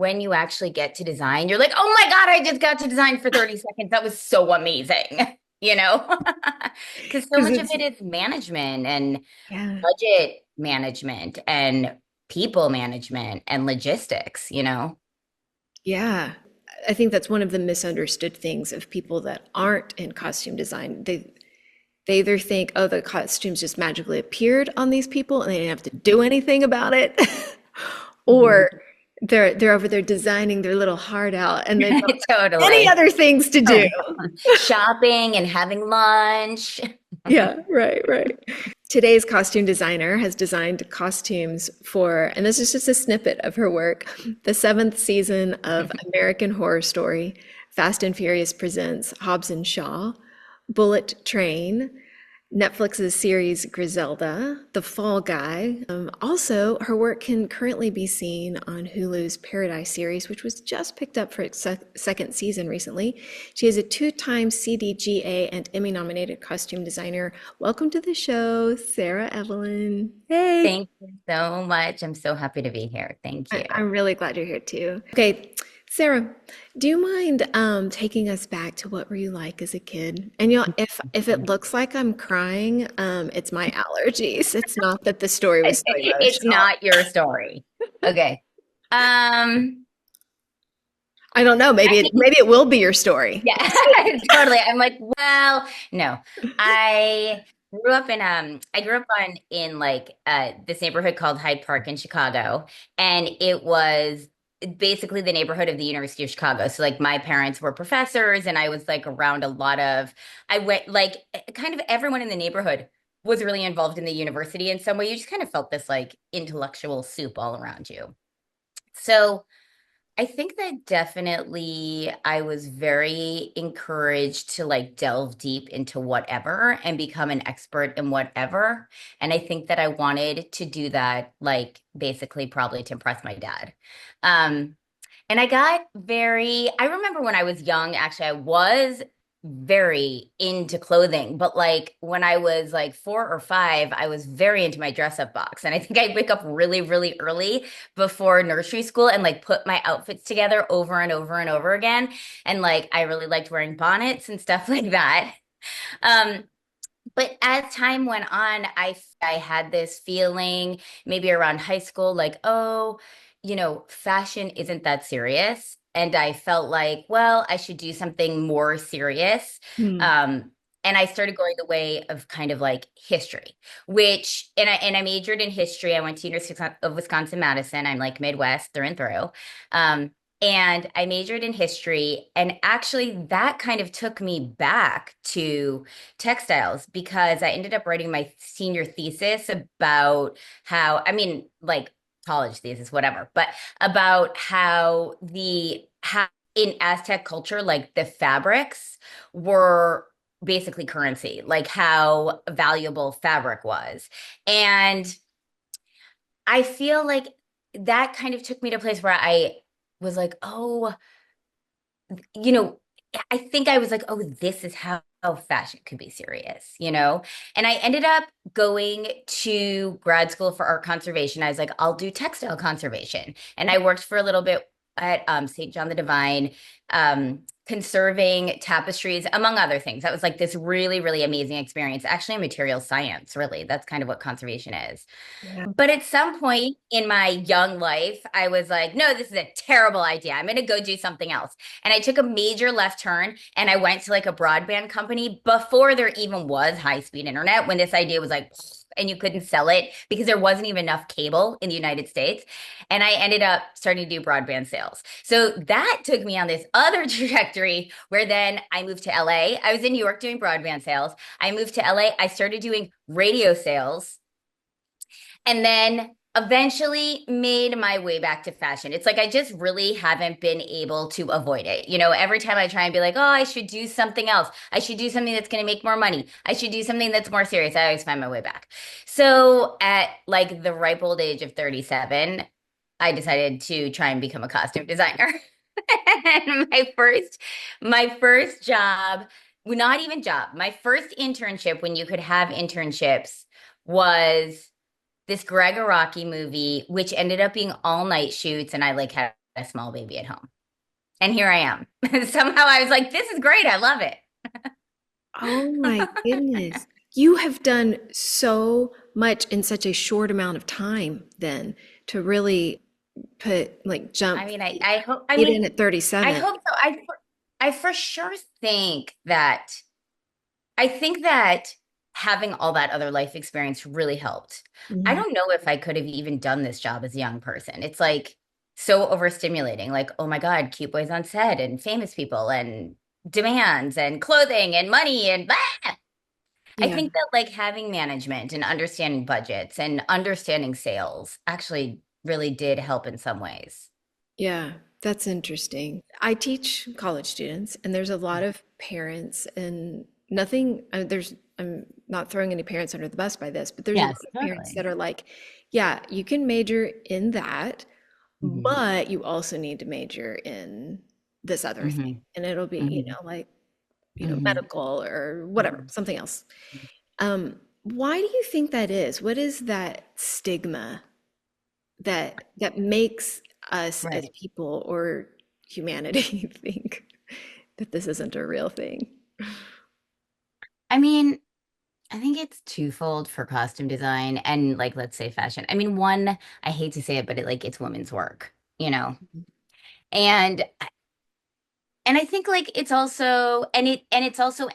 when you actually get to design, you're like, oh my God, I just got to design for 30 seconds. That was so amazing, you know? Because so Because much of it's, it is management and yeah, budget management and people management and logistics, you know? yeah. I think that's one of the misunderstood things of people that aren't in costume design. They either think, oh, the costumes just magically appeared on these people and they didn't have to do anything about it, Mhm. or they're over there designing their little heart out and they've got any Totally. other things to do. Shopping and having lunch. Yeah, right, right. Today's costume designer has designed costumes for, and this is just a snippet of her work, the seventh season of American Horror Story, Fast and Furious Presents Hobbs and Shaw, Bullet Train, Netflix's series Griselda, The Fall Guy. Also, her work can currently be seen on Hulu's Paradise series, which was just picked up for its second season recently. She is a two-time CDGA and Emmy-nominated costume designer. Welcome to the show, Sarah Evelyn. Hey, Thank you so much. I'm so happy to be here. Thank you. I'm really glad you're here too. Okay, Sarah, do you mind taking us back to what were you like as a kid? And if it looks like I'm crying, it's my allergies. It's not that the story was so It's emotional. not your story. Okay. I don't know. I mean, Maybe it will be your story. yeah, totally. I'm like, well, no. I I grew up in like this neighborhood called Hyde Park in Chicago, and it was basically the neighborhood of the University of Chicago. So like my parents were professors and I was like around a lot of I went like kind of everyone in the neighborhood was really involved in the university in some way. You just kind of felt this like intellectual soup all around you. So I think that definitely I was very encouraged to like delve deep into whatever and become an expert in whatever. And I think that I wanted to do that, like basically probably to impress my dad. Um, and I remember when I was young, actually, I was very into clothing, but like when I was like 4 or 5, I was very into my dress up box. And I think I'd wake up really, really early before nursery school and like put my outfits together over and over and over again. And like I really liked wearing bonnets and stuff like that. Um, but as time went on, I had this feeling maybe around high school, like, oh, fashion isn't that serious. And I felt like, well, I should do something more serious. Hmm. Um, and I started going the way of kind of like history, and I majored in history. I went to University of Wisconsin-Madison. I'm like Midwest through and through. Um, and I majored in history, and actually that kind of took me back to textiles because I ended up writing my senior thesis about how, I mean, like college thesis, whatever, but about how in Aztec culture, like the fabrics were basically currency, like how valuable fabric was. And I feel like that kind of took me to a place where I was like, oh, you know, I think I was like, oh, this is how fashion could be serious, you know? And I ended up going to grad school for art conservation. I was like, I'll do textile conservation. And I worked for a little bit at St. John the Divine, conserving tapestries, among other things. That was like this really, really amazing experience. Actually, material science, really. That's kind of what conservation is. Yeah. But at some point in my young life, I was like, no, this is a terrible idea. I'm going to go do something else. And I took a major left turn and I went to like a broadband company before there even was high speed internet, when this idea was like, and you couldn't sell it because there wasn't even enough cable in the United States. And I ended up starting to do broadband sales. So that took me on this other trajectory where then I moved to LA. I was in New York doing broadband sales. I moved to LA. I started doing radio sales and then eventually made my way back to fashion. It's like I just really haven't been able to avoid it. Every time I try and be like, oh, I should do something else. I should do something that's going to make more money. I should do something that's more serious. I always find my way back. So at like the ripe old age of 37, I decided to try and become a costume designer. And my first job, well, not even job, my first internship when you could have internships was this Greg Araki movie, which ended up being all night shoots, and I like had a small baby at home. And here I am. Somehow I was like, this is great. I love it. Oh my goodness. You have done so much in such a short amount of time then to really put like I jump mean, I hope, I it mean, in at I 37. hope so. I for sure think that having all that other life experience really helped. I Mhm. don't know if I could have even done this job as a young person. It's like so overstimulating. Like, oh my God, cute boys on set and famous people and demands and clothing and money and blah. I Yeah. think that like having management and understanding budgets and understanding sales actually really did help in some ways. Yeah, that's interesting. I teach college students, and there's a lot of parents, and nothing, I'm not throwing any parents under the bus by this, but there's a lot Yes, of parents totally. that are like, yeah, you can major in that, Hmm. but you also need to major in this other thing. Hmm. And it'll be, Hmm. like, Hmm. medical or whatever, Hmm. something else. Why do you think that is? What is that stigma that makes us as Right. people or humanity think that this isn't a real thing? I mean, I think it's twofold for costume design and like let's say fashion. I mean, one, I hate to say it, but it's women's work, you know. And I think like it's also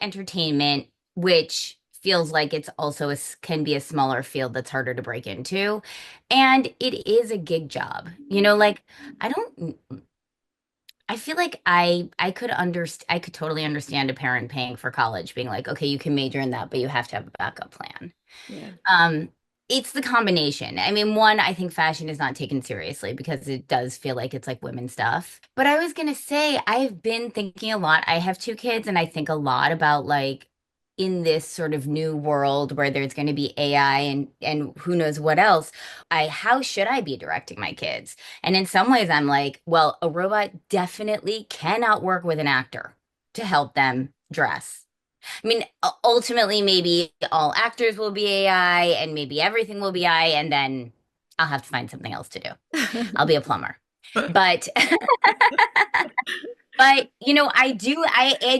entertainment, which feels like it's also can be a smaller field that's harder to break into. And it is a gig job. You know, like I don't I feel like I could totally understand a parent paying for college being like, okay, you can major in that, but you have to have a backup plan. Yeah. Um, it's the combination. I mean, one, I think fashion is not taken seriously because it does feel like it's like women's stuff. But I was gonna say, I've been thinking a lot. I have two kids, and I think a lot about like in this sort of new world where there's going to be AI and who knows what else. How should I be directing my kids? And in some ways, I'm like, well, a robot definitely cannot work with an actor to help them dress. I mean, ultimately, maybe all actors will be AI and maybe everything will be AI, and then I'll have to find something else to do. I'll be a plumber. But I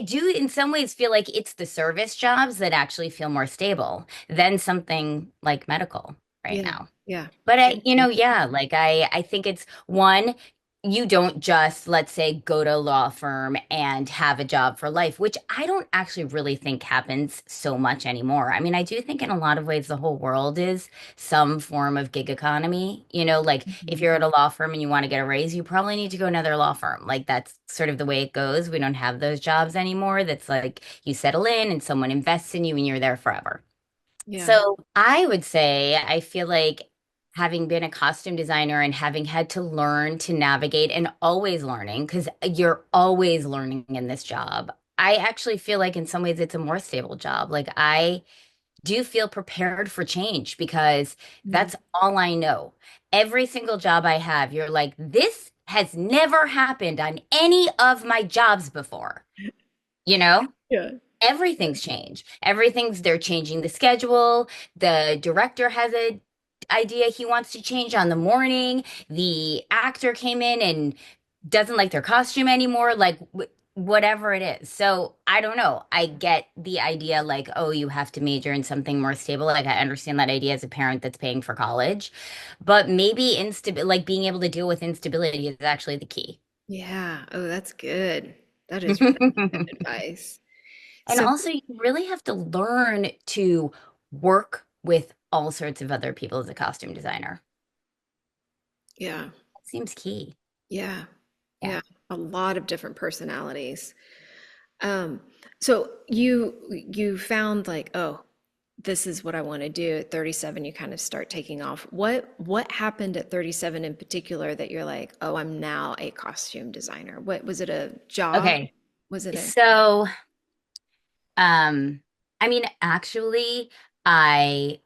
do in some ways feel like it's the service jobs that actually feel more stable than something like medical right Yeah. now. Yeah. But I agree. yeah, like I think it's one, you don't just, let's say, go to a law firm and have a job for life, which I don't actually really think happens so much anymore. I mean, I do think in a lot of ways the whole world is some form of gig economy. You know, like if Mhm. you're at a law firm and you want to get a raise, you probably need to go another law firm. Like that's sort of the way it goes. We don't have those jobs anymore. That's like you settle in and someone invests in you and you're there forever. Yeah. So I would say I feel like having been a costume designer and having had to learn to navigate and always learning, because you're always learning in this job. I actually feel like in some ways it's a more stable job. Like I do feel prepared for change because Mm. that's all I know. Every single job I have, you're like, this has never happened on any of my jobs before, you know? Yeah. Everything's changed. They're changing the schedule. The director has a idea he wants to change on the morning. The actor came in and doesn't like their costume anymore, like whatever it is. So I don't know. I get the idea like, oh, you have to major in something more stable. Like I understand that idea as a parent that's paying for college, but maybe like being able to deal with instability is actually the key. Yeah. Oh, that's good. That is really good advice. And So, also, you really have to learn to work with all sorts of other people as a costume designer. yeah. That seems key. Yeah. Yeah. Yeah. A lot of different personalities. Um, so you found like, oh, this is what I want to do at 37, you kind of start taking off. What happened at 37 in particular that you're like, oh, I'm now a costume designer? What was it, a job? Okay. Was it a So, um, I mean, actually, I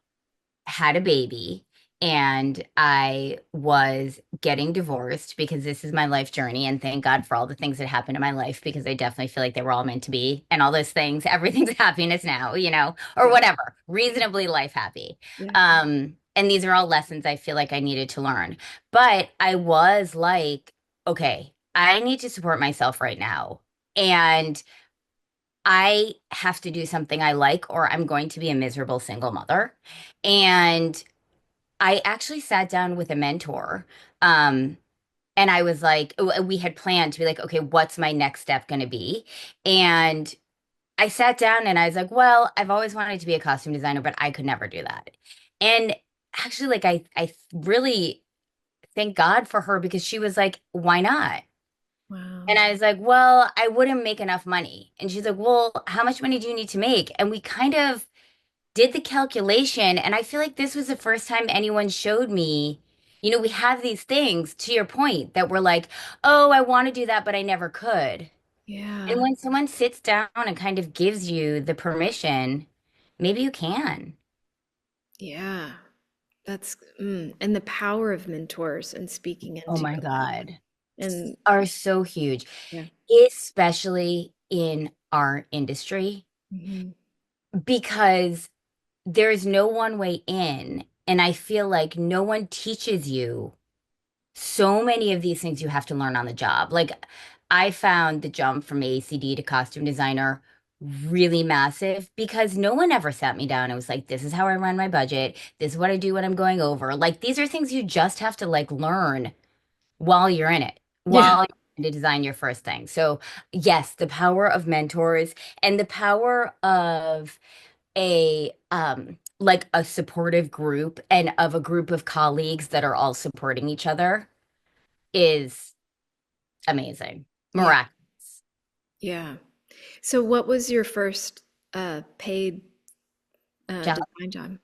had a baby and I was getting divorced because this is my life journey. And thank God for all the things that happened in my life because I definitely feel like they were all meant to be and all those things. Everything's happiness now, or yeah, whatever, reasonably life happy. yeah. And these are all lessons I feel like I needed to learn. But I was like, okay, I need to support myself right now. And I have to do something I like, or I'm going to be a miserable single mother. And I actually sat down with a mentor. Um, and I was like, we had planned to be like, okay, what's my next step going to be? And I sat down and I was like, well, I've always wanted to be a costume designer, but I could never do that. And actually, like, I really thank God for her because she was like, why not? And Wow. I was like, well, I wouldn't make enough money. And she's like, well, how much money do you need to make? And we kind of did the calculation. And I feel like this was the first time anyone showed me, we have these things to your point that we're like, oh, I want to do that, but I never could. And Yeah. when someone sits down and kind of gives you the permission, maybe you can. Yeah. And the power of mentors and speaking Oh into my them. God. And Are so huge, yeah. especially in our industry, Hmm. because there's no one way in. And I feel like no one teaches you so many of these things you have to learn on the job. Like I found the jump from ACD to costume designer really massive because no one ever sat me down and was like, this is how I run my budget. This is what I do when I'm going over. Like these are things you just have to like learn while you're in it, Yeah. while you're trying to design your first thing. So yes, the power of mentors and the power of a like a supportive group and of a group of colleagues that are all supporting each other is amazing. Yeah. Miraculous Yeah. So what was your first paid job. design job?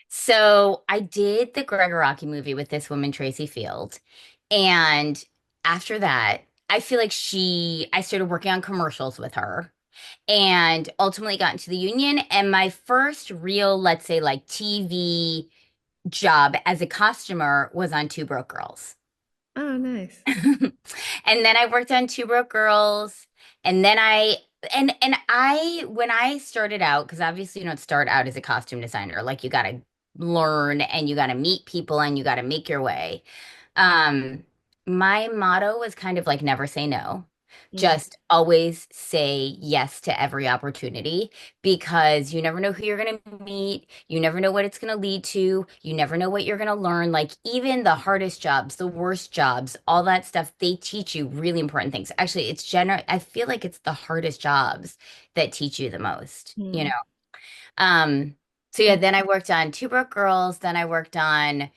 So I did the Gregoraki movie with this woman, Tracy Field. And after that, I feel like I started working on commercials with her and ultimately got into the union. And my first real, let's say, like TV job as a costumer was on Two Broke Girls. Oh, nice. And then I worked on Two Broke Girls, and then I when I started out, because obviously you don't start out as a costume designer, like you got to learn and you got to meet people and you got to make your way. Um, my motto was kind of like never say no. Mm, Just always say yes to every opportunity because you never know who you're going to meet. You never know what it's going to lead to. You never know what you're going to learn. Like even the hardest jobs, the worst jobs, all that stuff, they teach you really important things. Actually, I feel like it's the hardest jobs that teach you the most. mm, Um, so yeah, mm, then I worked on Two Broke Girls, then I worked on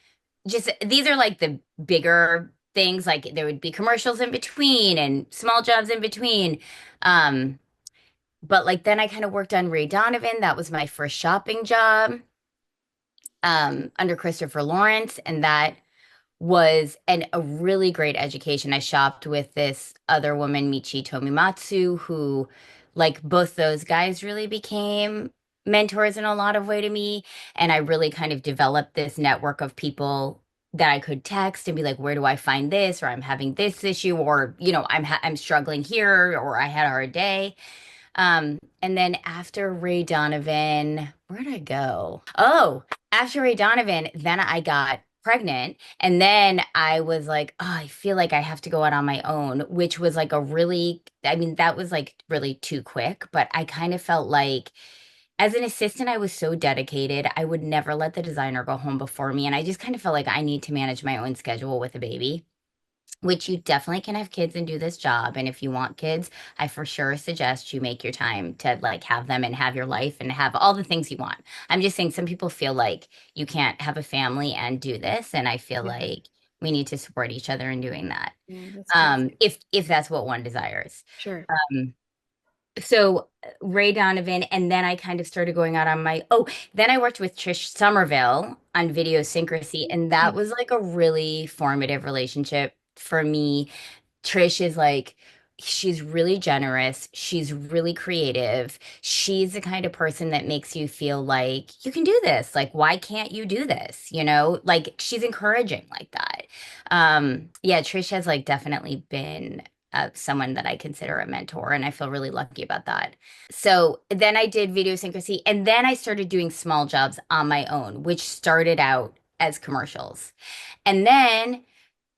just these are like the bigger things, like there would be commercials in between and small jobs in between. Um, but like then I kind of worked on Ray Donovan. That was my first shopping job, under Christopher Lawrence, and that was a really great education. I shopped with this other woman, Michi Tomimatsu, who, like, both those guys really became mentors in a lot of way to me. And I really kind of developed this network of people that I could text and be like, where do I find this? Or I'm having this issue, or, I'm struggling here, or I had a hard day. And then after Ray Donovan, where'd I go? Oh, after Ray Donovan, then I got pregnant. And then I was like, oh, I feel like I have to go out on my own, which was like I mean, that was like really too quick, but I kind of felt like as an assistant, I was so dedicated. I would never let the designer go home before me. And I just kind of felt like I need to manage my own schedule with a baby, which you definitely can have kids and do this job. And if you want kids, I for sure suggest you make your time to like have them and have your life and have all the things you want. I'm just saying some people feel like you can't have a family and do this, and I feel yeah. like we need to support each other in doing that. Yeah, that's crazy. If that's what one desires. Sure. Um, so Ray Donovan, and then I kind of started going out on then I worked with Trish Somerville on Video Syncrasy, and that Mm, was like a really formative relationship for me. Trish is like, she's really generous. She's really creative. She's the kind of person that makes you feel like you can do this. Like, why can't you do this? Like she's encouraging like that. Yeah, Trish has like definitely been someone that I consider a mentor, and I feel really lucky about that. So then I did Video Syncrasy, and then I started doing small jobs on my own, which started out as commercials. And then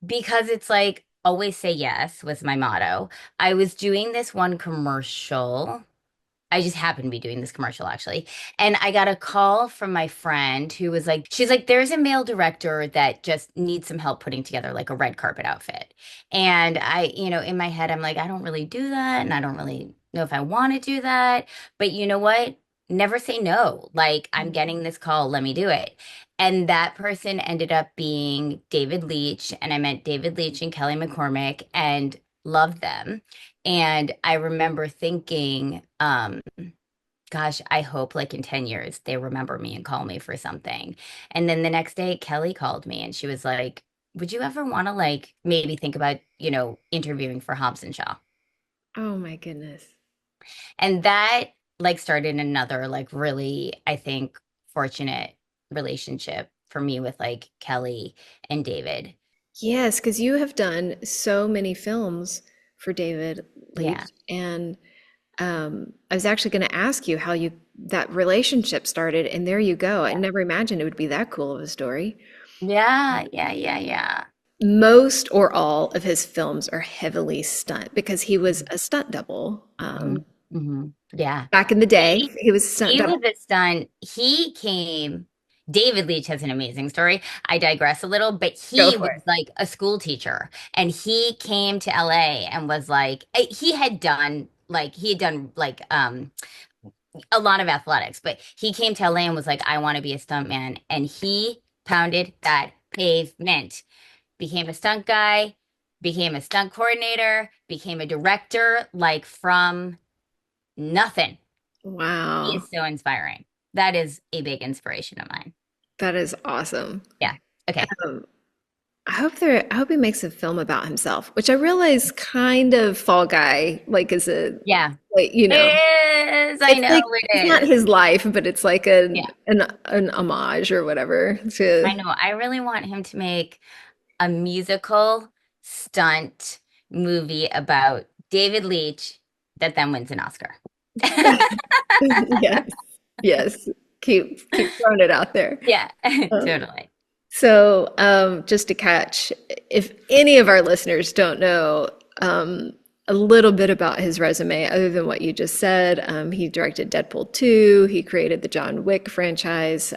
because it's like always say yes was my motto. I was doing this one commercial. I just happened to be doing this commercial actually. And I got a call from my friend who was like, she's like, there's a male director that just needs some help putting together like a red carpet outfit. And in my head, I'm like, I don't really do that. And I don't really know if I want to do that. But you know what? Never say no. Like, I'm getting this call. Let me do it. And that person ended up being David Leach. And I met David Leach and Kelly McCormick and loved them. And I remember thinking, gosh, I hope like in 10 years they remember me and call me for something. And then the next day, Kelly called me and she was like, would you ever want to like maybe think about, interviewing for Hobbs and Shaw? Oh my goodness. And that like started another like really, I think, fortunate relationship for me with like Kelly and David. Yes, because you have done so many films for David Yeah. Leach, and I was actually going to ask you how you that relationship started, and there you go. I Yeah. never imagined it would be that cool of a story. Yeah, yeah, yeah, yeah. Most or all of his films are heavily stunt because he was a stunt double. Mhm. Mhm. Yeah. Back in the day, he was a stunt He double. was a stunt. He came. David Leach has an amazing story. I digress a little, but Go he for was it. like a school teacher and he came to LA and was like, he had done like a lot of athletics, but he came to LA and was like, I want to be a stuntman. And he pounded that pavement, became a stunt guy, became a stunt coordinator, became a director, like from nothing. He Wow, is so inspiring. That is a big inspiration of mine. that is awesome. Yeah. Okay. Um, I hope he makes a film about himself, which I realize kind of Fall Guy, like is a Yeah. like, It is. I it's know like it's not it is. his life, but it's like Yeah. an homage or whatever I to know. I really want him to make a musical stunt movie about David Leach that then wins an Oscar. yes, yes. Keep throwing it out there. Yeah, Um, totally. just to catch, if any of our listeners don't know a little bit about his resume, other than what you just said, he directed Deadpool 2, he created the John Wick franchise,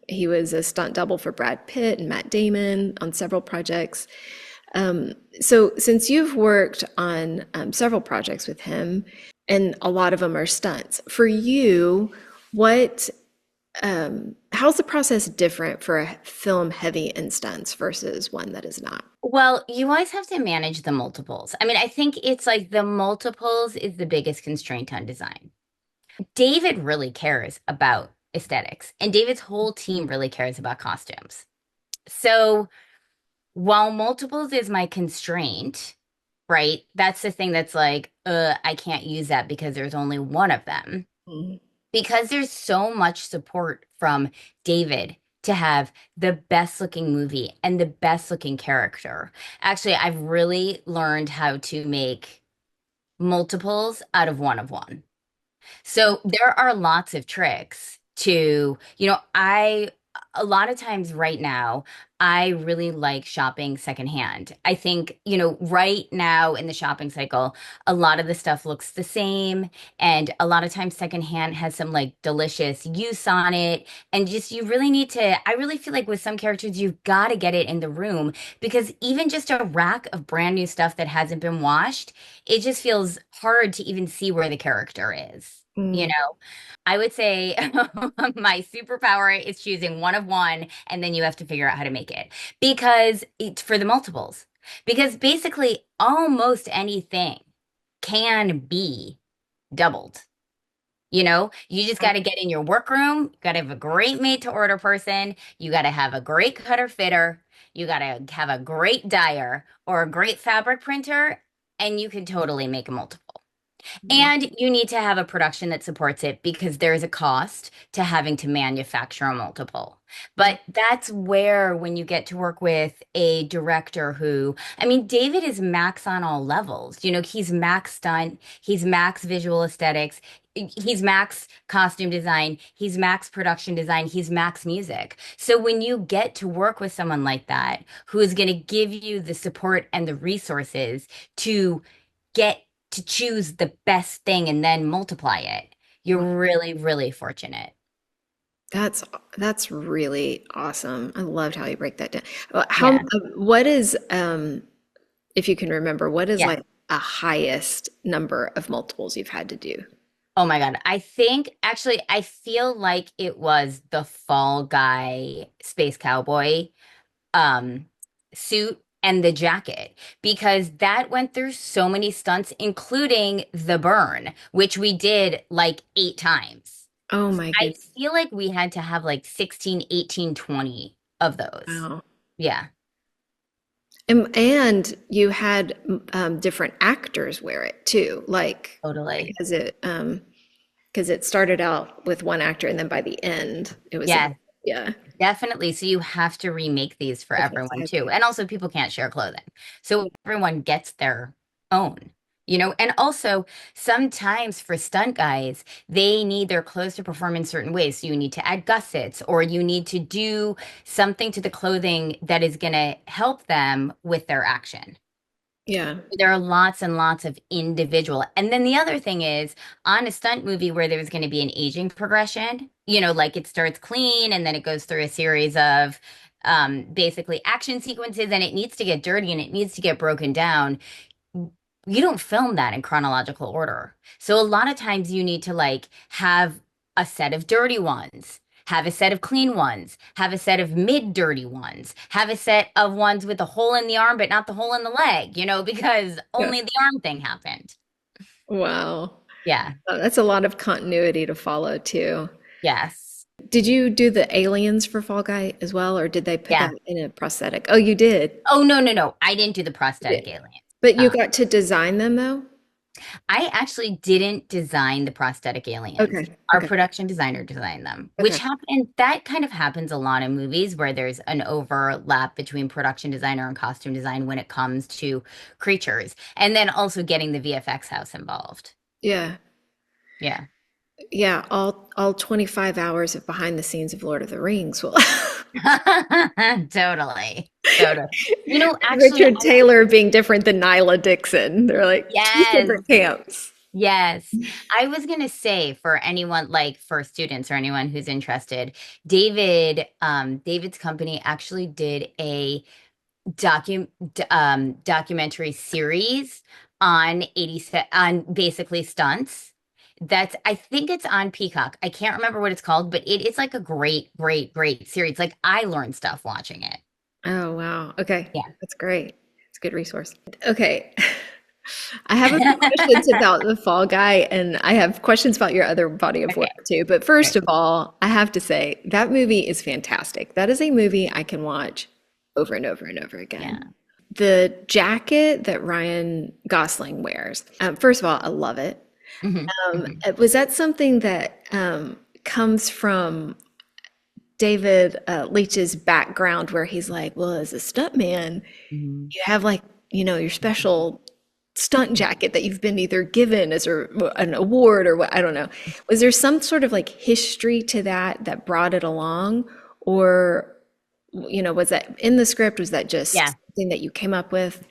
he was a stunt double for Brad Pitt and Matt Damon on several projects. So, since you've worked on several projects with him, and a lot of them are stunts, for you, what how's the process different for a film heavy in stunts versus one that is not? Well, you always have to manage the multiples. I mean, I think it's like the multiples is the biggest constraint on design. David really cares about aesthetics, and David's whole team really cares about costumes. So while multiples is my constraint, right? That's the thing that's like, I can't use that because there's only one of them. Mm. Because there's so much support from David to have the best looking movie and the best looking character. Actually, I've really learned how to make multiples out of one. So there are lots of tricks to, a lot of times right now, I really like shopping secondhand. I think, right now in the shopping cycle, a lot of the stuff looks the same. And a lot of times secondhand has some like delicious use on it. And just, you really need to, I really feel like with some characters, you've got to get it in the room because even just a rack of brand new stuff that hasn't been washed, it just feels hard to even see where the character is. You Mm. know, I would say my superpower is choosing one of one, and then you have to figure out how to make it because it's for the multiples. Because basically, almost anything can be doubled. You just got to get in your workroom, got to have a great made to order person, you got to have a great cutter fitter, you got to have a great dyer or a great fabric printer, and you can totally make a multiple. Wow. And you need to have a production that supports it because there is a cost to having to manufacture a multiple. But that's where, when you get to work with a director who, I mean, David is max on all levels. He's max stunt, he's max visual aesthetics, he's max costume design, he's max production design, he's max music. So when you get to work with someone like that, who is going to give you the support and the resources to get to choose the best thing and then multiply it. You're really, really fortunate. That's that's really awesome. I loved how you break that down. How Yeah. what is if you can remember, what is Yeah. like a highest number of multiples you've had to do? Oh my God. I think actually, I feel like it was the Fall Guy Space Cowboy um suit and the jacket because that went through so many stunts, including the burn, which we did like 8 times. Oh my I goodness. feel like we had to have like 16, 18, 20 of those. Wow. Yeah, And you had different actors wear it too, like totally. because it started out with one actor and then by the end it was a Yeah, yeah, definitely. So you have to remake these for a everyone too. prosthetic. And also, people can't share clothing. So everyone gets their own. And also, sometimes for stunt guys, they need their clothes to perform in certain ways. So you need to add gussets or you need to do something to the clothing that is going to help them with their action. Yeah. There are lots and lots of individual. And then the other thing is on a stunt movie where there's going to be an aging progression, like it starts clean and then it goes through a series of basically action sequences and it needs to get dirty and it needs to get broken down. You don't film that in chronological order. So a lot of times you need to like have a set of dirty ones, have a set of clean ones, have a set of mid dirty ones, have a set of ones with a hole in the arm but not the hole in the leg, because Yeah. only the arm thing happened. Wow. Yeah. That's a lot of continuity to follow too. Yes. Did you do the aliens for Fall Guy as well, or did they put that Yeah. in a prosthetic? Oh, you did. Oh, no, no, no. I didn't do the You did. prosthetic aliens. But you Uh, got to design them though? I actually didn't design the prosthetic aliens. Okay. Our Okay. production designer designed them, which Okay. happen that kind of happens a lot in movies where there's an overlap between production designer and costume design when it comes to creatures, and then also getting the VFX house involved. Yeah. Yeah. Yeah, all 25 hours of behind the scenes of Lord of the Rings will Totally. Totally. Actually, Richard Taylor being different than Nyla Dixon. They're like two yes. different camps. Yes. I was going to say for anyone like for students or anyone who's interested, David's company actually did a documentary series on on basically stunts. I think it's on Peacock. I can't remember what it's called, but it is like a great, great, great series. Like I learned stuff watching it. Oh, wow. Okay. Yeah. That's great. It's a good resource. Okay. I have a few questions about the Fall Guy, and I have questions about your other body of work Okay. too. But first Great. of all, I have to say that movie is fantastic. That is a movie I can watch over and over and over Yeah. again. The jacket that Ryan Gosling wears, first of all, I love it. Hmm. Hmm. Was that something that comes from David Leach's background, where he's like, well, as a stuntman, Hmm. you have like, your special stunt jacket that you've been either given as an award or what, I don't know. Was there some sort of like history to that brought it along? Or, was that in the script? Was that just Yeah. something that you came up with?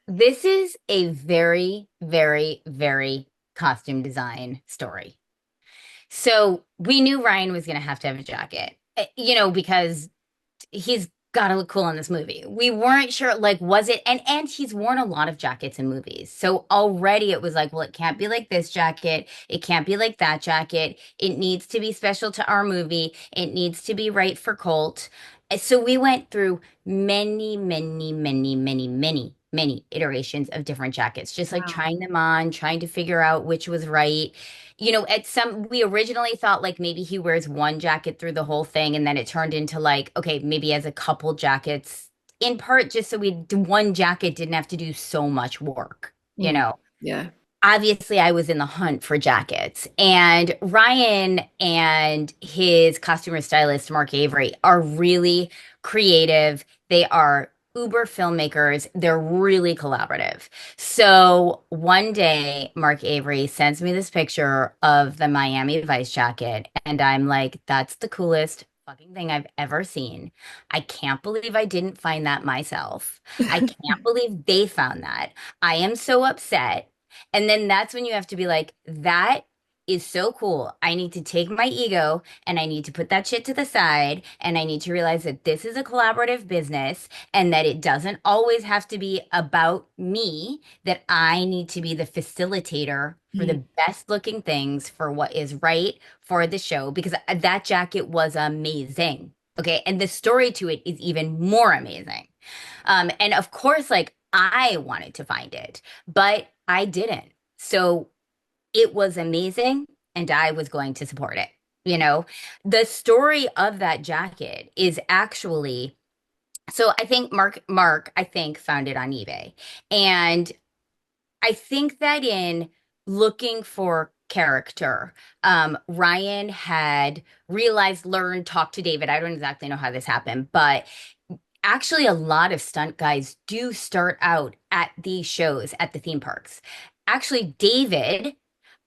This is a very, very, very costume design story. So we knew Ryan was going to have a jacket, because he's got to look cool in this movie. We weren't sure, like, was it? And he's worn a lot of jackets in movies. So already it was like, well, it can't be like this jacket. It can't be like that jacket. It needs to be special to our movie. It needs to be right for Colt. So we went through many, many, many, many, many, many iterations of different jackets, just like Wow. trying them on, trying to figure out which was right. We originally thought like maybe he wears one jacket through the whole thing, and then it turned into like, okay, maybe he has a couple jackets in part just so one jacket didn't have to do so much work, you Mm, know. yeah. obviously I was in the hunt for jackets. And Ryan and his costumer stylist, Mark Avery, are really creative. They are uber filmmakers. They're really collaborative. So one day, Mark Avery sends me this picture of the Miami Vice jacket, and I'm like, that's the coolest fucking thing I've ever seen. I can't believe I didn't find that myself. I can't believe they found that. I am so upset. And then that's when you have to be like, that is so cool. I need to take my ego and I need to put that shit to the side. And I need to realize that this is a collaborative business and that it doesn't always have to be about me, that I need to be the facilitator for Mm. the best looking things for what is right for the show because that jacket was amazing. Okay. And the story to it is even more amazing. And of course, like I wanted to find it, but I didn't. So it was amazing, and I was going to support it. You know, the story of that jacket is actually so I think Mark I think found it on eBay. And I think that in looking for character, Ryan had realized, learned, talked to David. I don't exactly know how this happened, but actually, a lot of stunt guys do start out at these shows at the theme parks. Actually, David,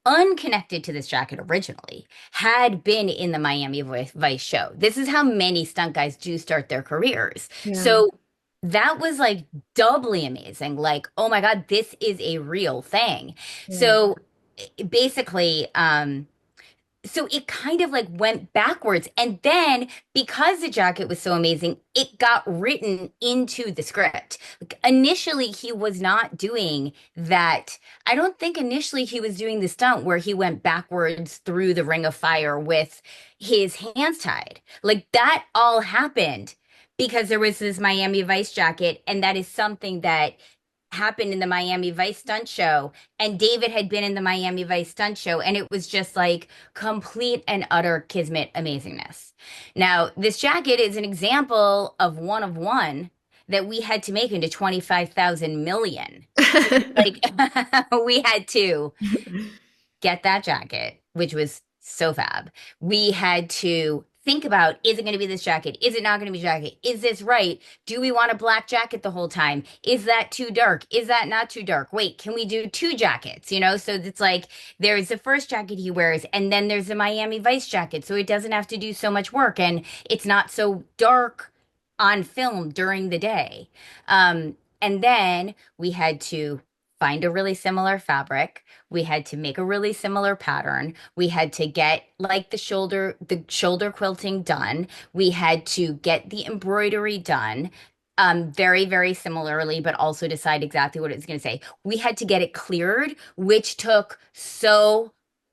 unconnected to this jacket originally, had been in the Miami Vice show. This is how many stunt guys do start their careers. Yeah. So that was like doubly amazing. Like, oh my God, this is a real thing. Yeah. So basically, so it kind of like went backwards. And then because the jacket was so amazing, it got written into the script. Like, initially, he was not doing that. I don't think initially he was doing the stunt where he went backwards through the ring of fire with his hands tied. Like that all happened because there was this Miami Vice jacket. And that is something that happened in the Miami Vice stunt show. And David had been in the Miami Vice stunt show. And it was just like, complete and utter kismet amazingness. Now, this jacket is an example of one that we had to make into 25,000 million. Like we had to get that jacket, which was so fab. We had to think about, is it going to be this jacket? Is it not going to be jacket? Is this right? Do we want a black jacket the whole time? Is that too dark? Is that not too dark? Wait, can we do two jackets? You know, so it's like there's the first jacket he wears, and then there's the Miami Vice jacket. So it doesn't have to do so much work and it's not so dark on film during the day. And then we had to find a really similar fabric. We had to make a really similar pattern. We had to get like the shoulder quilting done. We had to get the embroidery done. Very, very similarly, but also decide exactly what it was going to say. We had to get it cleared, which took so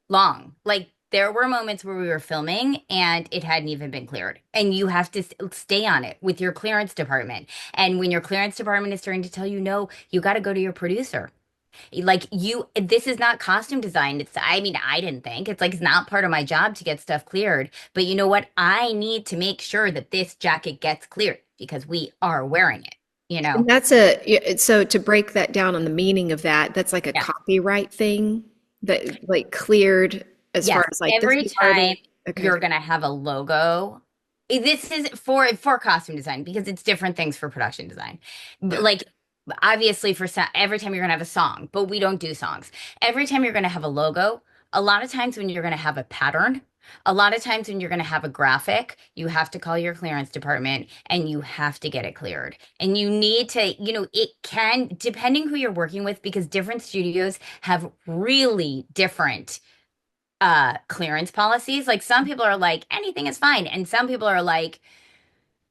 long. Like there were moments where we were filming and it hadn't even been cleared. And you have to stay on it with your clearance department. And when your clearance department is starting to tell you no, you got to go to your producer. Like you, this is not costume design. It's, I mean, I didn't think it's like it's not part of my job to get stuff cleared. But you know what? I need to make sure that this jacket gets cleared because we are wearing it, you And know? that's a, yeah, so to break that down on the meaning of that, that's like a Yeah. copyright thing that like cleared as far Yes. as like this Every is already, time okay. you're gonna have a logo. This is for costume design because it's different things for production design. Yeah. Like obviously every time you're gonna have a song, but we don't do songs. Every time you're gonna have a logo, a lot of times when you're gonna have a pattern, a lot of times when you're gonna have a graphic, you have to call your clearance department and you have to get it cleared. And you need to, you know, it can, depending who you're working with, because different studios have really different clearance policies. Like some people are like anything is fine and some people are like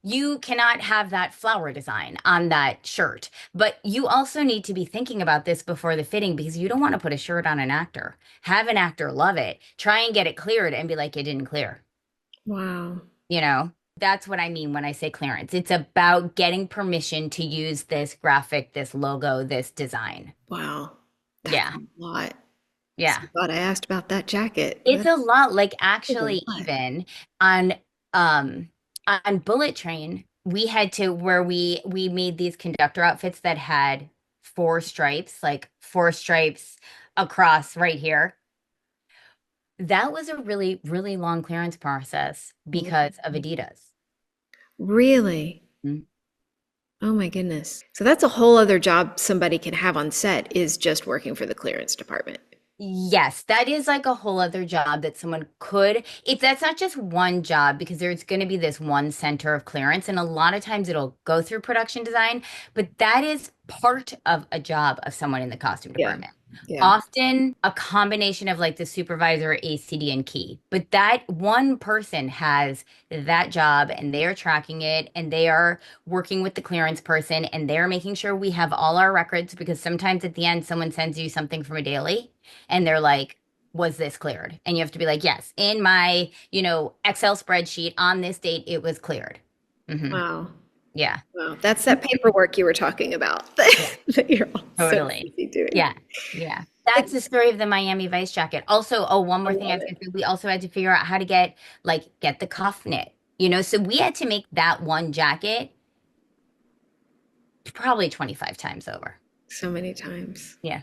you cannot have that flower design on that shirt. But you also need to be thinking about this before the fitting because you don't want to put a shirt on an actor. Have an actor love it. Try and get it cleared and be like it didn't clear. Wow. You know? That's what I mean when I say clearance. It's about getting permission to use this graphic, this logo, this design. Wow. That's Yeah. a lot. So Yeah. glad I asked about that jacket. It's a lot. Like That's a actually, lot. even on um Bullet Train, we had to where we made these conductor outfits that had four stripes, like four stripes across right here. That was a really, really long clearance process because of Adidas. Really? Mm. Oh my goodness. So that's a whole other job somebody can have on set is just working for the clearance department. Yes, that is like a whole other job that someone could. If that's not just one job, because there's going to be this one center of clearance, and a lot of times it'll go through production design, but that is part of a job of someone in the costume Yeah. department. Yeah. Often a combination of like the supervisor, ACD, and key. But that one person has that job and they are tracking it and they are working with the clearance person and they're making sure we have all our records because sometimes at the end someone sends you something from a daily and they're like, was this cleared? And you have to be like, yes, in my, Excel spreadsheet on this date, it was cleared. Hmm. Wow. Yeah. Wow. That's that paperwork you were talking about Yeah, that you're also totally. busy doing. Yeah. Yeah. That's the story of the Miami Vice jacket. Also, oh, one I more thing I love have to it. do. We also had to figure out how to get the cuff knit, so we had to make that one jacket probably 25 times over. So many times. Yeah.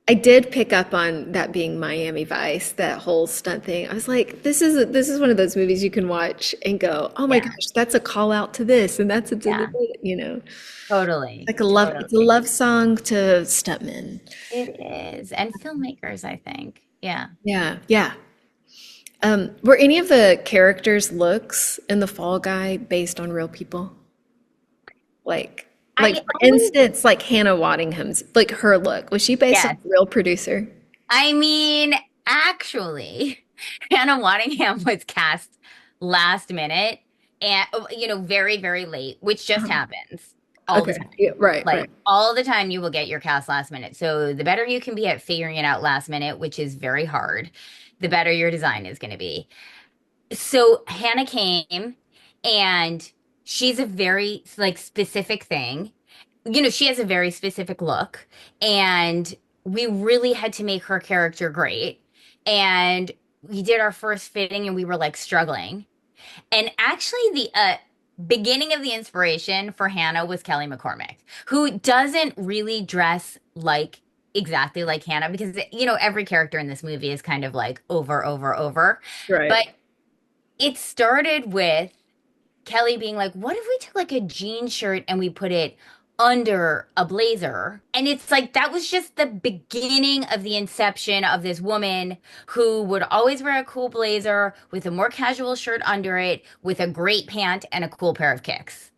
I did pick up on that being Miami Vice, that whole stunt thing. I was like, this is one of those movies you can watch and go, oh my Yeah. gosh, that's a call out to this, and that's a Yeah. Totally. like a love. It's a Totally. love song to stuntmen. It is. And filmmakers, I think. Yeah. Yeah, yeah. Were any of the characters' looks in The Fall Guy based on real people? Like, like I for always, instance, like Hannah Waddingham's, like her look, was she based on yes. a real producer? I mean, actually, Hannah Waddingham was cast last minute and, very, very late, which just Uh-huh. happens all the Okay. time. Yeah, right, Like right. all the time, you will get your cast last minute. So the better you can be at figuring it out last minute, which is very hard, the better your design is going to be. So Hannah came and she's a very like specific thing. She has a very specific look and we really had to make her character great. And we did our first fitting and we were like struggling. And actually the beginning of the inspiration for Hannah was Kelly McCormick, who doesn't really dress like exactly like Hannah because every character in this movie is kind of like over over over. Right. But it started with Kelly being like, what if we took like a jean shirt and we put it under a blazer? And it's like that was just the beginning of the inception of this woman who would always wear a cool blazer with a more casual shirt under it, with a great pant and a cool pair of kicks.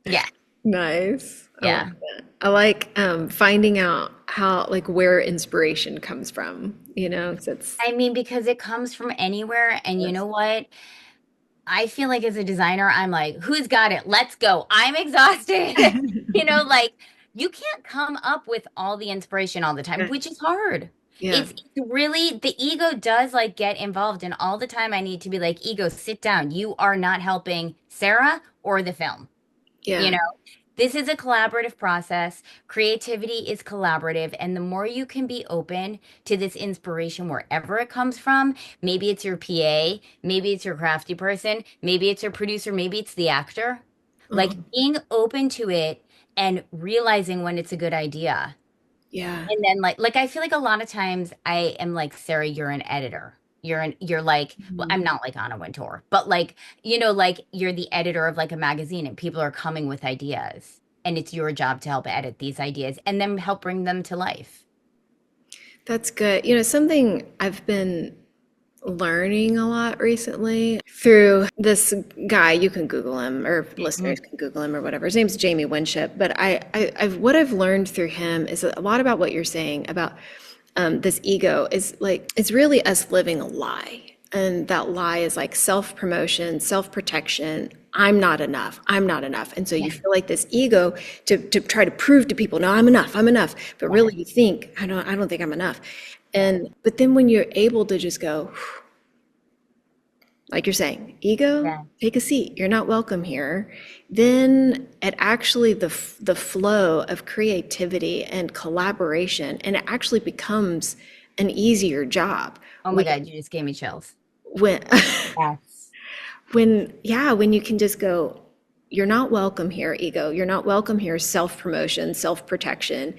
Yeah, Nice. I like yeah. that. I like finding out how, like, where inspiration comes from, 'cause it's, I mean, because it comes from anywhere. And you yes. know what? I feel like as a designer, I'm like, who's got it? Let's go. I'm exhausted. Like you can't come up with all the inspiration all the time, Yeah. which is hard. Yeah. It's really the ego does like get involved, and all the time I need to be like, ego, sit down. You are not helping Sarah or the film. You Yeah. know, this is a collaborative process. Creativity is collaborative. And the more you can be open to this inspiration wherever it comes from, maybe it's your PA, maybe it's your crafty person, maybe it's your producer, maybe it's the actor. Like Uh-huh. being open to it and realizing when it's a good idea. Yeah. And then like I feel like a lot of times I am like, Sarah, you're an editor. You're like, well, Mhm. I'm not like Anna Wintour, but like, like you're the editor of like a magazine and people are coming with ideas. And it's your job to help edit these ideas and then help bring them to life. That's good. Something I've been learning a lot recently through this guy. You can Google him, or listeners Mhm. can Google him, or whatever. His name's Jamie Winship. But what I've learned through him is a lot about what you're saying about this ego is like it's really us living a lie. And that lie is like self promotion, self protection. I'm not enough. I'm not enough. And so you Yeah. feel like this ego to try to prove to people, no, I'm enough. I'm enough. But Yeah. really you think, I don't think I'm enough. Yeah. But then when you're able to just go, like you're saying, ego, Yeah. take a seat. You're not welcome here. Then it actually the flow of creativity and collaboration, and it actually becomes an easier job Oh my when God, you just gave me chills. when Yes. when yeah, when you can just go, you're not welcome here, ego. You're not welcome here, self-promotion, self-protection.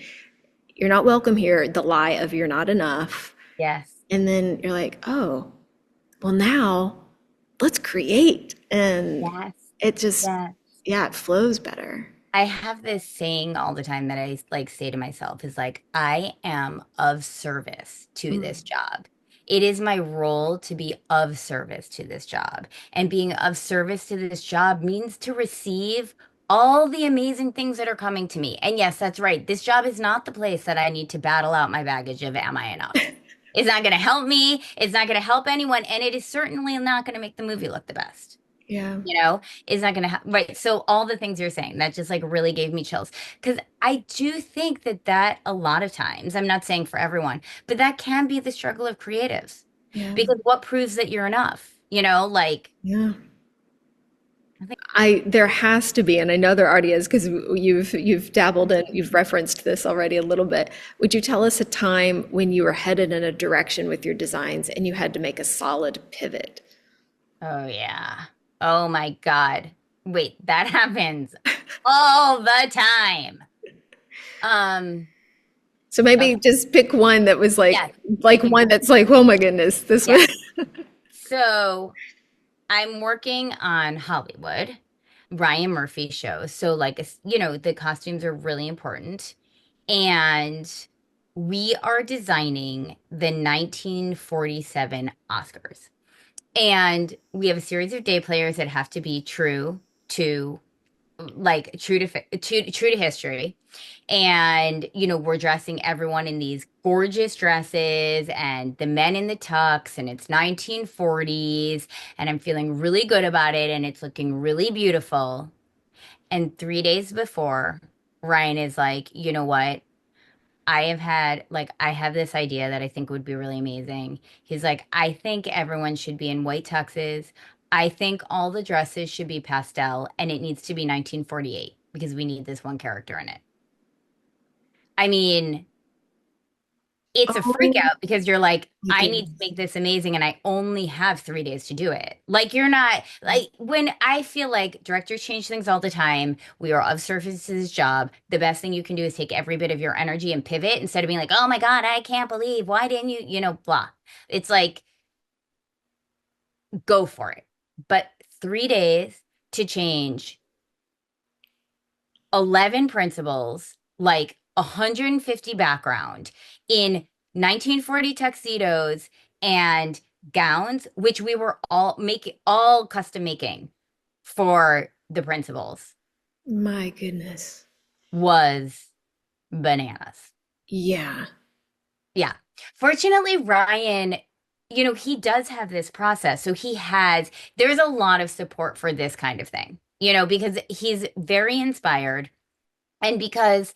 You're not welcome here, the lie of you're not enough. Yes. And then you're like, oh, well, now let's create. And Yes. it just, Yes. yeah, it flows better. I have this saying all the time that I like say to myself is like, I am of service to Mm, this job. It is my role to be of service to this job. And being of service to this job means to receive all the amazing things that are coming to me. And yes, that's right. This job is not the place that I need to battle out my baggage of am I enough? It's not going to help me. It's not going to help anyone. And it is certainly not going to make the movie look the best, yeah, you know, is not going to right. So all the things you're saying that just like really gave me chills because I do think that a lot of times, I'm not saying for everyone, but that can be the struggle of creatives yeah, because what proves that you're enough, you know, like yeah. I think, There has to be, and I know there already is because you've dabbled in, you've referenced this already a little bit. Would you tell us a time when you were headed in a direction with your designs and you had to make a solid pivot? oh yeah. Oh my God. Wait, that happens all the time. Um, So okay. maybe just pick one that was Yes, like picking one one. that's like, oh my goodness, this Yes. one. So I'm working on Hollywood, Ryan Murphy show. So like, you know, the costumes are really important. And we are designing the 1947 Oscars. And we have a series of day players that have to be true to like true to history. And you know, we're dressing everyone in these gorgeous dresses and the men in the tux and it's 1940s and I'm feeling really good about it and it's looking really beautiful. And 3 days before, Ryan is like, "You know what? I have this idea that I think would be really amazing." He's like, I think everyone should be in white tuxes. I think all the dresses should be pastel and it needs to be 1948 because we need this one character in it. I mean, it's a freak Oh out because you're like, my I need to goodness. make this amazing and I only have 3 days to do it. Like, you're not like when I feel like directors change things all the time. We are of service to this job. The best thing you can do is take every bit of your energy and pivot instead of being like, oh my God, I can't believe, why didn't you, you know, blah. It's like, go for it. But 3 days to change 11 principles, like 150 background in 1940 tuxedos and gowns, which we were all custom making for the principals, My goodness. was bananas. Yeah. Yeah. Fortunately, Ryan, you know, he does have this process. So there's a lot of support for this kind of thing, you know, because he's very inspired and because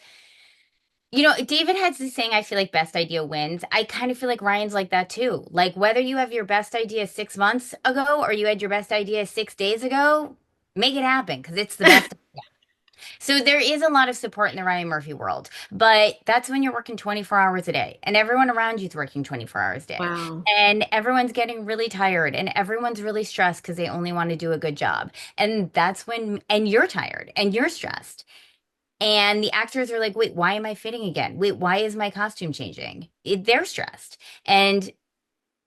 you know, David has this saying, I feel like best idea wins. I kind of feel like Ryan's like that too. Like whether you have your best idea 6 months ago or you had your best idea 6 days ago, make it happen because it's the best. So there is a lot of support in the Ryan Murphy world, but that's when you're working 24 hours a day and everyone around you is working 24 hours a day. Wow. And everyone's getting really tired and everyone's really stressed because they only want to do a good job. And and you're tired and you're stressed. And the actors are like, wait, why am I fitting again? Wait, why is my costume changing? They're stressed. And,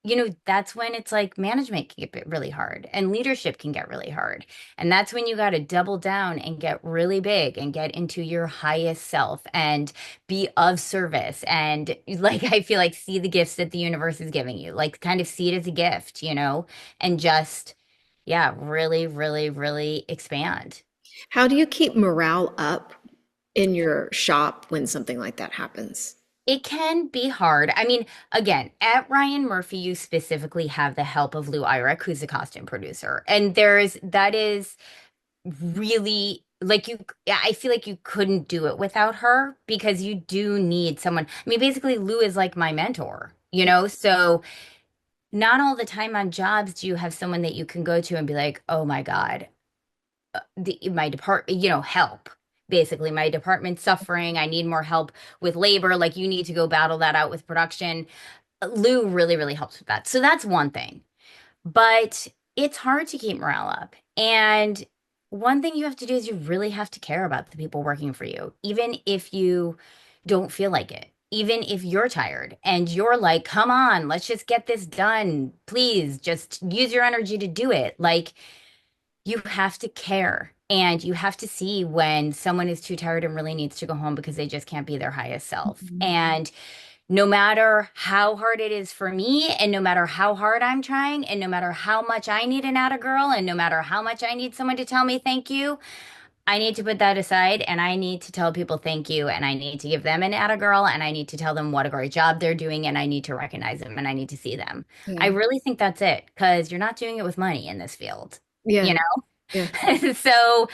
you know, that's when it's like management can get really hard and leadership can get really hard. And that's when you got to double down and get really big and get into your highest self and be of service. And like, I feel like see the gifts that the universe is giving you, like kind of see it as a gift, you know, and just, yeah, really, really, really expand. How do you keep morale up in your shop when something like that happens? It can be hard. I mean, again, at Ryan Murphy, you specifically have the help of Lou Eyrich, who's the costume producer. And that is really like I feel like you couldn't do it without her because you do need someone. I mean, basically, Lou is like my mentor, you know? So not all the time on jobs do you have someone that you can go to and be like, oh my God, my department, you know, help. Basically, my department's suffering. I need more help with labor. Like, you need to go battle that out with production. Lou really, really helps with that. So that's one thing. But it's hard to keep morale up. And one thing you have to do is you really have to care about the people working for you, even if you don't feel like it. Even if you're tired and you're like, come on, let's just get this done. Please just use your energy to do it. Like, you have to care and you have to see when someone is too tired and really needs to go home because they just can't be their highest self. Mhm. And no matter how hard it is for me, and no matter how hard I'm trying, and no matter how much I need an atta girl, and no matter how much I need someone to tell me thank you, I need to put that aside and I need to tell people thank you and I need to give them an atta girl and I need to tell them what a great job they're doing and I need to recognize them and I need to see them. I Yeah. really think that's it because you're not doing it with money in this field, you Yeah. Yeah. know? So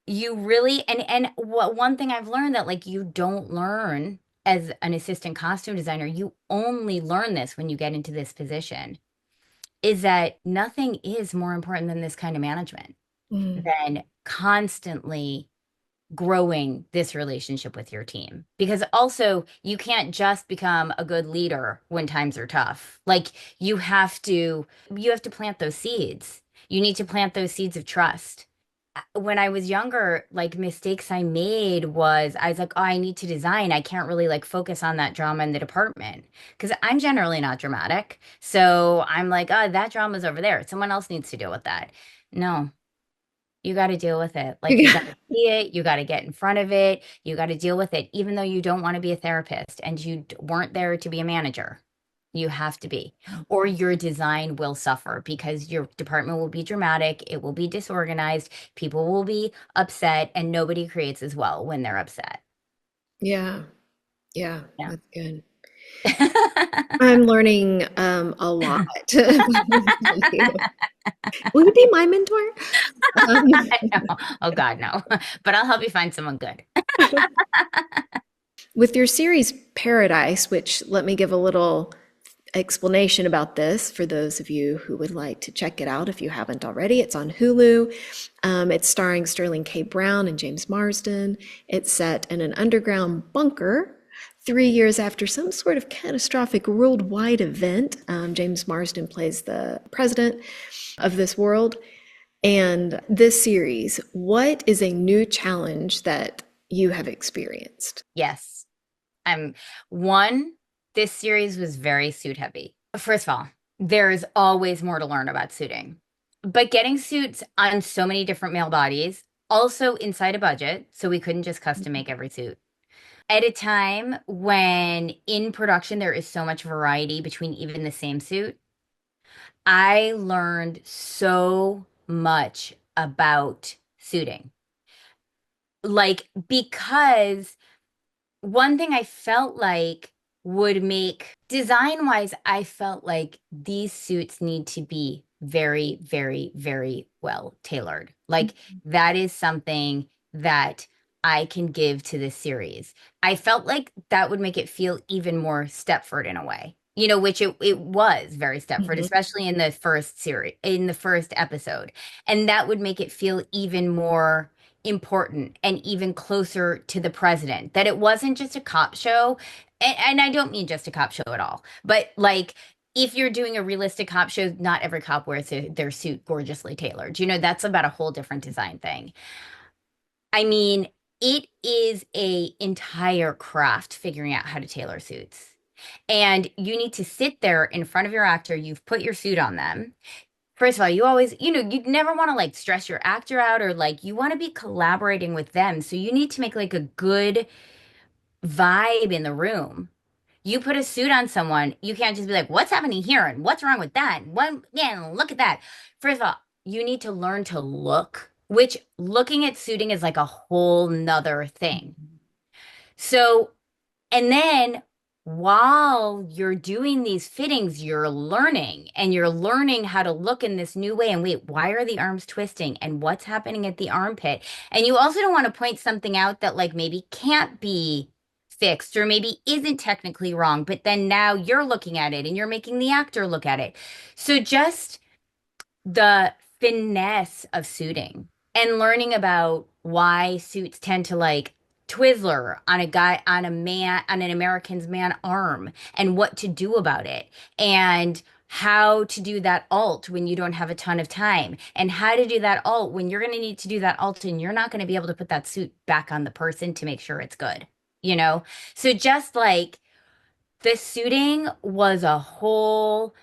you really and what one thing I've learned that like you don't learn as an assistant costume designer, you only learn this when you get into this position, is that nothing is more important than this kind of management, Mm. than constantly growing this relationship with your team. Because also, you can't just become a good leader when times are tough. Like you have to plant those seeds. You need to plant those seeds of trust. When I was younger, like mistakes I made was I was like, oh, I need to design. I can't really like focus on that drama in the department because I'm generally not dramatic. So I'm like, oh, that drama's over there. Someone else needs to deal with that. No, you got to deal with it. Like you got to see it, you got to get in front of it, you got to deal with it, even though you don't want to be a therapist and you weren't there to be a manager. You have to be, or your design will suffer because your department will be dramatic, it will be disorganized, people will be upset, and nobody creates as well when they're upset. Yeah. Yeah. Yeah. That's good. I'm learning a lot from you. Will you be my mentor? Um, I know. Oh God, no. But I'll help you find someone good. with your series Paradise, which let me give a little explanation about this for those of you who would like to check it out if you haven't already. It's on Hulu. It's starring Sterling K. Brown and James Marsden. It's set in an underground bunker 3 years after some sort of catastrophic worldwide event. James Marsden plays the president of this world. And this series, what is a new challenge that you have experienced? Yes. I'm one, this series was very suit heavy. First of all, there is always more to learn about suiting. But getting suits on so many different male bodies, also inside a budget, so we couldn't just custom make every suit. At a time when in production there is so much variety between even the same suit, I learned so much about suiting. Like, because one thing I felt like would make design wise, I felt like these suits need to be very, very, very well tailored. Like that is something that I can give to this series. I felt like that would make it feel even more Stepford in a way. Which it was very Stepford, Mhm. especially in the first series, in the first episode. And that would make it feel even more important and even closer to the president, that it wasn't just a cop show. And I don't mean just a cop show at all, but like if you're doing a realistic cop show, not every cop wears their suit gorgeously tailored. That's about a whole different design thing. I mean, it is a entire craft figuring out how to tailor suits. And you need to sit there in front of your actor. You've put your suit on them. First of all, you always, you'd never want to like stress your actor out or like you want to be collaborating with them. So you need to make like a good vibe in the room. You put a suit on someone, you can't just be like, what's happening here? And what's wrong with that? Yeah, look at that. First of all, you need to learn to look, which looking at suiting is like a whole nother thing. So and then while you're doing these fittings, you're learning and you're learning how to look in this new way. And wait, why are the arms twisting? And what's happening at the armpit? And you also don't want to point something out that like maybe can't be fixed or maybe isn't technically wrong, but then now you're looking at it and you're making the actor look at it. So just the finesse of suiting and learning about why suits tend to like Twizzler on a guy on a man on an American's man arm and what to do about it and how to do that alt when you don't have a ton of time, and how to do that alt when you're going to need to do that alt and you're not going to be able to put that suit back on the person to make sure it's good, you know? So just like the suiting was a whole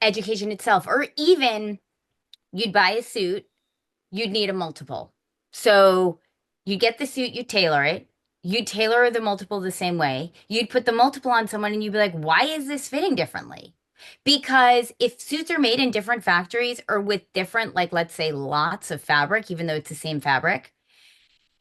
education itself, or even you'd buy a suit, you'd need a multiple. So you get the suit, you tailor it. You tailor the multiple the same way. You'd put the multiple on someone and you'd be like, why is this fitting differently? Because if suits are made in different factories or with different, like, let's say, lots of fabric, even though it's the same fabric,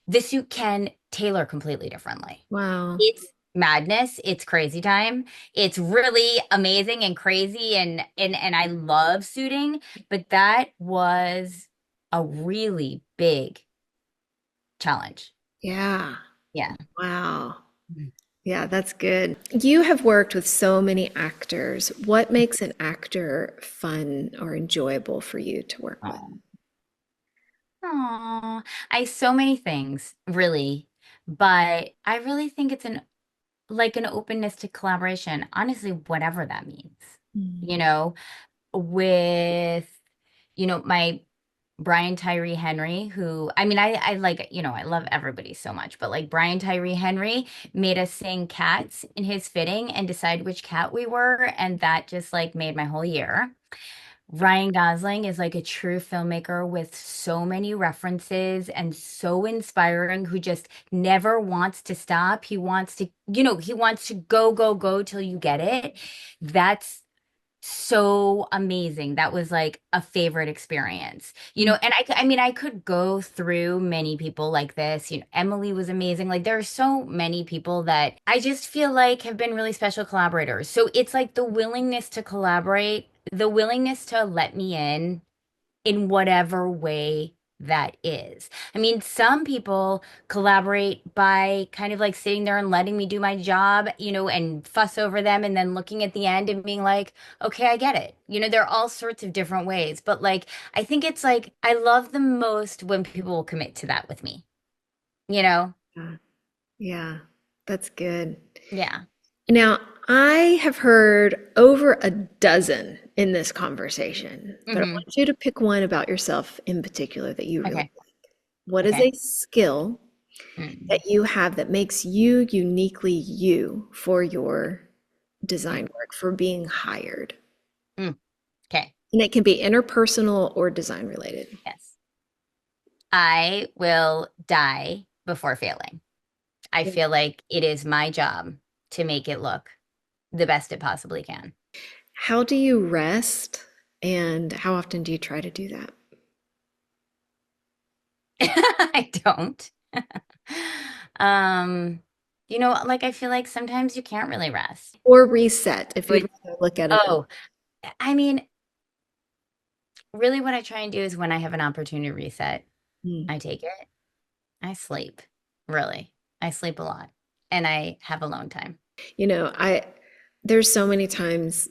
the suit can tailor completely differently. Wow. It's madness. It's crazy time. It's really amazing and crazy and I love suiting, but that was a really big challenge. Yeah. Yeah. Wow. Yeah, that's good. You have worked with so many actors. What makes an actor fun or enjoyable for you to work with? Oh, I so many things, really. But I really think it's an openness to collaboration, honestly, whatever that means. Mm. You know, with my Brian Tyree Henry, who I mean I like, I love everybody so much, but like Brian Tyree Henry made us sing cats in his fitting and decide which cat we were, and that just like made my whole year. Ryan Gosling is like a true filmmaker with so many references and so inspiring, who just never wants to stop. He wants to go, go, go till you get it. That's so amazing. That was like a favorite experience. And I mean, I could go through many people like this. Emily was amazing. Like there are so many people that I just feel like have been really special collaborators. So it's like the willingness to collaborate, the willingness to let me in whatever way that is. I mean, some people collaborate by kind of like sitting there and letting me do my job, and fuss over them and then looking at the end and being like, okay, I get it. There are all sorts of different ways, but like, I think it's like, I love the most when people will commit to that with me, you know? Yeah, yeah, that's good. Yeah. Now, I have heard over a dozen in this conversation, but I Hmm. want you to pick one about yourself in particular that you really Okay. like. What is Okay. a skill Mm. that you have that makes you uniquely you for your design work, for being hired? Mm. Okay. And it can be interpersonal or design related. Yes. I will die before failing. I Yeah. feel like it is my job to make it look the best it possibly can. How do you rest and how often do you try to do that? I don't. Um, like I feel like sometimes you can't really rest. Or reset if you'd Would rather look at it. Oh, I mean, really what I try and do is when I have an opportunity to reset, Mm. I take it. I sleep. Really. I sleep a lot and I have alone time. There's so many times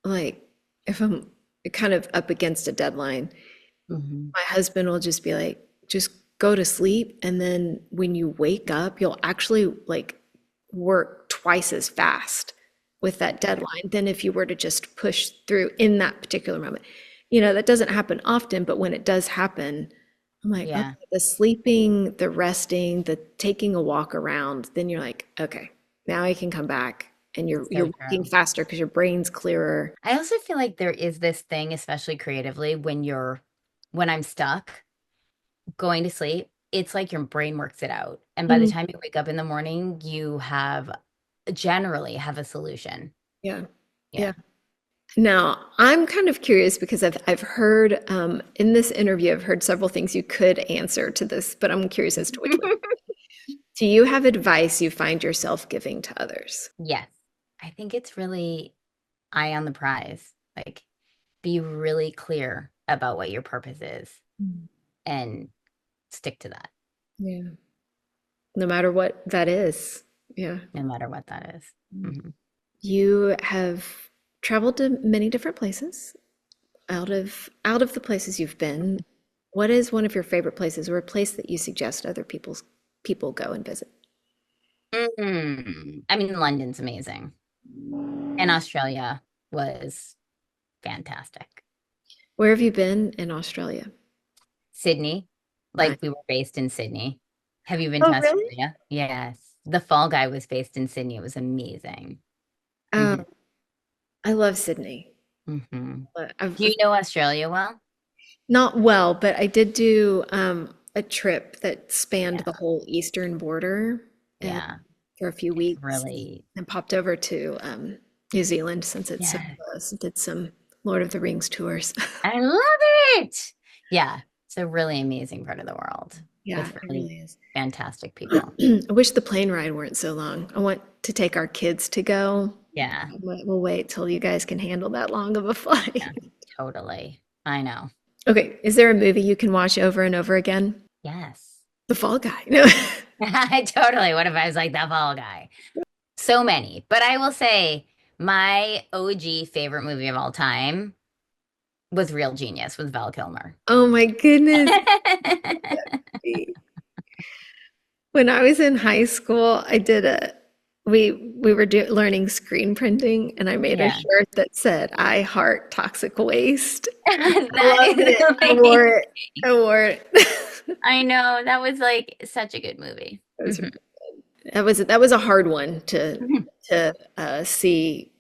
like if I'm kind of up against a deadline, Hmm. my husband will just be like, just go to sleep. And then when you wake up, you'll actually like work twice as fast with that deadline than if you were to just push through in that particular moment. That doesn't happen often, but when it does happen, I'm like, okay, Yeah, the sleeping, the resting, the taking a walk around, then you're like, okay, now I can come back and you're so working true. faster because your brain's clearer. I also feel like there is this thing, especially creatively, when I'm stuck going to sleep, it's like your brain works it out. And by the Mm, time you wake up in the morning, you generally have a solution. yeah. Yeah. Yeah. Now, I'm kind of curious because I've heard in this interview, I've heard several things you could answer to this, but I'm curious as to which one. Do you have advice you find yourself giving to others? Yes. I think it's really eye on the prize. Like, be really clear about what your purpose is Mm. and stick to that, Yeah. No matter what that is. Yeah. no matter what that is. Hmm. You have traveled to many different places. Out of the places you've been, what is one of your favorite places or a place that you suggest other people go and visit? I mean, London's amazing. And Australia was. fantastic. Where have you been in Australia? Sydney, Nice. like we were based in Sydney. Have you been to Oh, really? Australia? Yes. The Fall Guy was based in Sydney. It was amazing. Oh, Hmm. I love Sydney. Hmm. But Do you know Australia well? not well, but I did do a trip that spanned Yeah. the whole eastern border and Yeah. for a few It's weeks really, and popped over to New Zealand since it's so yes. close. Did some Lord of the Rings tours. I love it. Yeah. It's a really amazing part of the world Yeah, with it really really is. fantastic people. I wish the plane ride weren't so long. I want to take our kids to go. Yeah. We'll wait till you guys can handle that long of a Yeah. flight. Totally. I know. Okay, is there a movie you can watch over and over again? Yes. The Fall Guy. No. Totally. What if I was like the Fall Guy? So many. But I will say my OG favorite movie of all time was Real Genius with Val Kilmer. Oh my goodness. When I was in high school, I did a we were learning screen printing and I made a Yeah. shirt that said I heart toxic waste. I That loved is it. I wore amazing. it. I wore it. I know. That was like such a good movie. It was, Mhm. that was a hard one Mhm. to see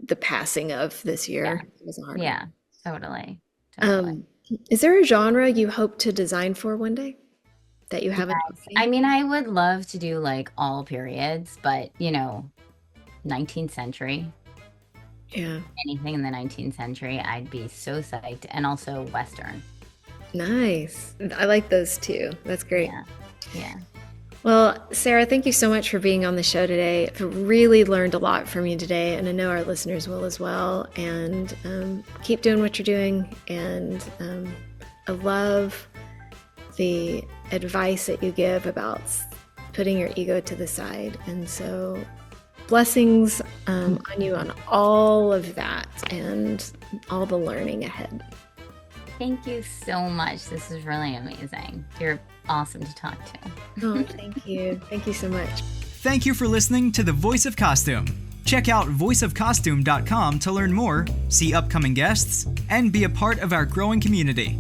the passing of this Yeah. year. It was a hard one. Yeah. Totally. Totally. Um, is there a genre you hope to design for one day that you haven't Yes. I already? mean, I would love to do like all periods, but 19th century, Yeah. anything in the 19th century, I'd be so psyched. And also Western. Nice. I like those too. That's great. Yeah. Yeah. Well, Sarah, thank you so much for being on the show today. I've really learned a lot from you today, and I know our listeners will as well. And keep doing what you're doing. And I love the advice that you give about putting your ego to the side. And so, blessings on you on all of that and all the learning ahead. Thank you so much. This is really amazing. You're awesome to talk to. Oh, thank you. Thank you so much. Thank you for listening to The Voice of Costume. Check out voiceofcostume.com to learn more, see upcoming guests, and be a part of our growing community.